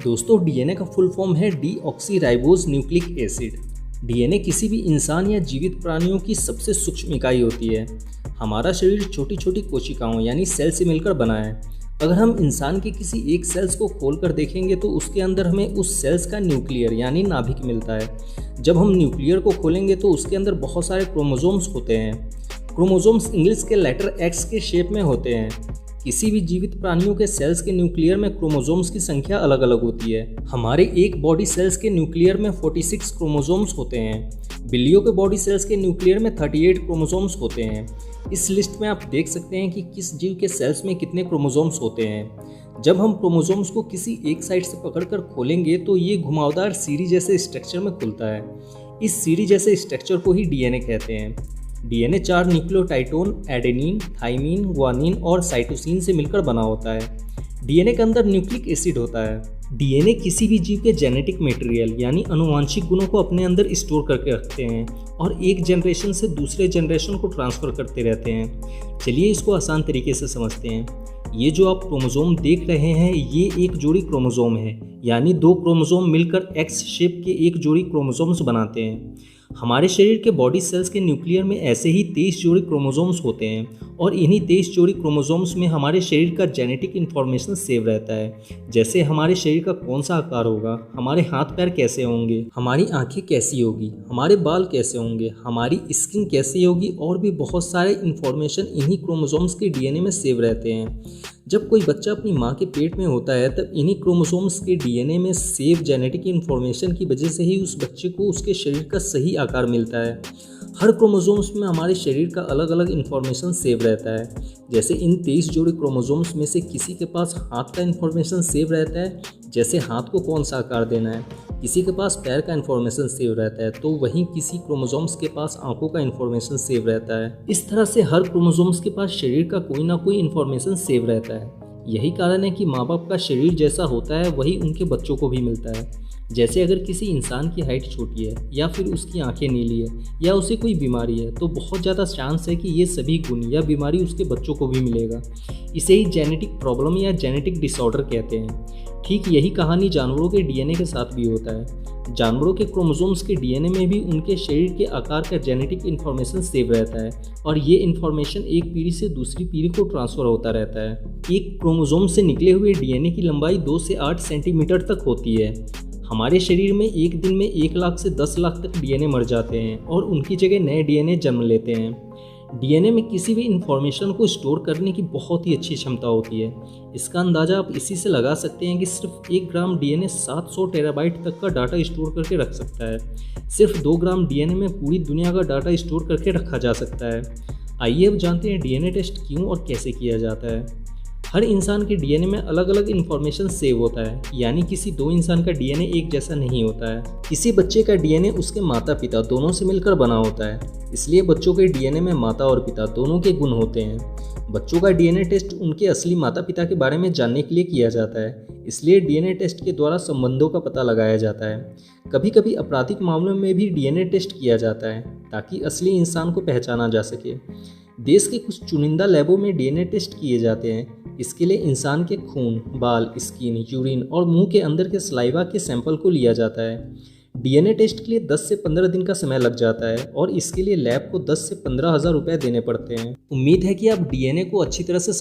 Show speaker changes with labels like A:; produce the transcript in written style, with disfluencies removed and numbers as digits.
A: दोस्तों डीएनए का full form है डीऑक्सीराइबोज न्यूक्लिक एसिड। डीएनए किसी भी इंसान या जीवित प्राणियों की सबसे सूक्ष्म इकाई होती है। हमारा शरीर छोटी छोटी कोशिकाओं यानी सेल से मिलकर बना है। अगर हम इंसान के किसी एक सेल्स को खोलकर देखेंगे तो उसके अंदर हमें उस सेल्स का न्यूक्लियर यानी नाभिक मिलता है। जब हम न्यूक्लियर को खोलेंगे तो उसके अंदर बहुत सारे क्रोमोसोम्स होते हैं। क्रोमोसोम्स इंग्लिश के लेटर एक्स के शेप में होते हैं। किसी भी जीवित प्राणियों के सेल्स के न्यूक्लियर में क्रोमोसोम्स की संख्या अलग अलग होती है। हमारे एक बॉडी सेल्स के न्यूक्लियर में 46 क्रोमोसोम्स होते हैं। बिल्लियों के बॉडी सेल्स के न्यूक्लियर में 38 क्रोमोसोम्स होते हैं। इस लिस्ट में आप देख सकते हैं कि किस जीव के सेल्स में कितने क्रोमोसोम्स होते हैं। जब हम क्रोमोसोम्स को किसी एक साइड से पकड़कर खोलेंगे तो ये घुमावदार सीढ़ी जैसे स्ट्रक्चर में खुलता है। इस सीढ़ी जैसे स्ट्रक्चर को ही डीएनए कहते हैं। डीएनए 4 न्यूक्लियोटाइडोन एडेनिन, थाइमिन, ग्वानिन और साइटोसिन से मिलकर बना होता है। डीएनए के अंदर न्यूक्लिक एसिड होता है। डीएनए किसी भी जीव के जेनेटिक मटेरियल यानी आनुवंशिक गुणों को अपने अंदर स्टोर करके रखते हैं और एक जनरेशन से दूसरे जनरेशन को ट्रांसफ़र करते रहते हैं। चलिए इसको आसान तरीके से समझते हैं। ये जो आप क्रोमोसोम देख रहे हैं ये एक जोड़ी क्रोमोसोम है, यानी 2 क्रोमोसोम मिलकर एक्स शेप के एक जोड़ी क्रोमोसोम्स बनाते हैं। हमारे शरीर के बॉडी सेल्स के न्यूक्लियर में ऐसे ही 23 जोड़ी क्रोमोसोम्स होते हैं और इन्हीं 23 जोड़ी क्रोमोसोम्स में हमारे शरीर का जेनेटिक इन्फॉर्मेशन सेव रहता है। जैसे हमारे शरीर का कौन सा आकार होगा, हमारे हाथ पैर कैसे होंगे, हमारी आंखें कैसी होगी, हमारे बाल कैसे होंगे, हमारी स्किन कैसी होगी और भी बहुत सारे इन्फॉर्मेशन इन्हीं क्रोमोसोम्स के डीएनए में सेव रहते हैं। जब कोई बच्चा अपनी माँ के पेट में होता है तब इन्हीं क्रोमोसोम्स के डीएनए में सेव जेनेटिक इन्फॉर्मेशन की वजह से ही उस बच्चे को उसके शरीर का सही आकार मिलता है। हर क्रोमोसोम्स में हमारे शरीर का अलग अलग इन्फॉर्मेशन सेव रहता है। जैसे इन 23 जोड़ी क्रोमोसोम्स में से किसी के पास हाथ का इन्फॉर्मेशन सेव रहता है, जैसे हाथ को कौन सा आकार देना है। किसी के पास पैर का इन्फॉर्मेशन सेव रहता है तो वहीं किसी क्रोमोसोम्स के पास आंखों का इन्फॉर्मेशन सेव रहता है। इस तरह से हर क्रोमोसोम्स के पास शरीर का कोई ना कोई इन्फॉर्मेशन सेव रहता है। यही कारण है कि माँ बाप का शरीर जैसा होता है वही उनके बच्चों को भी मिलता है। जैसे अगर किसी इंसान की हाइट छोटी है या फिर उसकी आंखें नीली है या उसे कोई बीमारी है तो बहुत ज़्यादा चांस है कि ये सभी गुण या बीमारी उसके बच्चों को भी मिलेगा। इसे ही जेनेटिक प्रॉब्लम या जेनेटिक डिसऑर्डर कहते हैं। ठीक यही कहानी जानवरों के डीएनए के साथ भी होता है। जानवरों के क्रोमोसोम्स के डीएनए में भी उनके शरीर के आकार का जेनेटिक इन्फॉर्मेशन सेव रहता है और ये इन्फॉर्मेशन एक पीढ़ी से दूसरी पीढ़ी को ट्रांसफ़र होता रहता है। एक क्रोमोसोम से निकले हुए डीएनए की लंबाई 2 से 8 सेंटीमीटर तक होती है। हमारे शरीर में एक दिन में 1 लाख से 10 लाख तक डीएनए मर जाते हैं और उनकी जगह नए डीएनए जन्म लेते हैं। डीएनए में किसी भी इंफॉर्मेशन को स्टोर करने की बहुत ही अच्छी क्षमता होती है। इसका अंदाज़ा आप इसी से लगा सकते हैं कि सिर्फ 1 ग्राम डीएनए 700 टेराबाइट तक का डाटा स्टोर करके रख सकता है। सिर्फ 2 ग्राम डीएनए में पूरी दुनिया का डाटा स्टोर करके रखा जा सकता है। आइए अब जानते हैं डीएनए टेस्ट क्यों और कैसे किया जाता है। हर इंसान के डीएनए में अलग अलग इन्फॉर्मेशन सेव होता है, यानी किसी 2 इंसान का डीएनए एक जैसा नहीं होता है। किसी बच्चे का डीएनए उसके माता पिता दोनों से मिलकर बना होता है, इसलिए बच्चों के डीएनए में माता और पिता दोनों के गुण होते हैं। बच्चों का डीएनए टेस्ट उनके असली माता पिता के बारे में जानने के लिए किया जाता है, इसलिए डीएनए टेस्ट के द्वारा संबंधों का पता लगाया जाता है। कभी कभी आपराधिक मामलों में भी डीएनए टेस्ट किया जाता है ताकि असली इंसान को पहचाना जा सके। देश के कुछ चुनिंदा लैबों में डीएनए टेस्ट किए जाते हैं। इसके लिए इंसान के खून, बाल, स्किन, यूरिन और मुंह के अंदर के सलाइवा के सैंपल को लिया जाता है। डीएनए टेस्ट के लिए 10 से 15 दिन का समय लग जाता है और इसके लिए लैब को 10 से 15 हज़ार रुपये देने पड़ते हैं। उम्मीद है कि आप डीएनए को अच्छी तरह से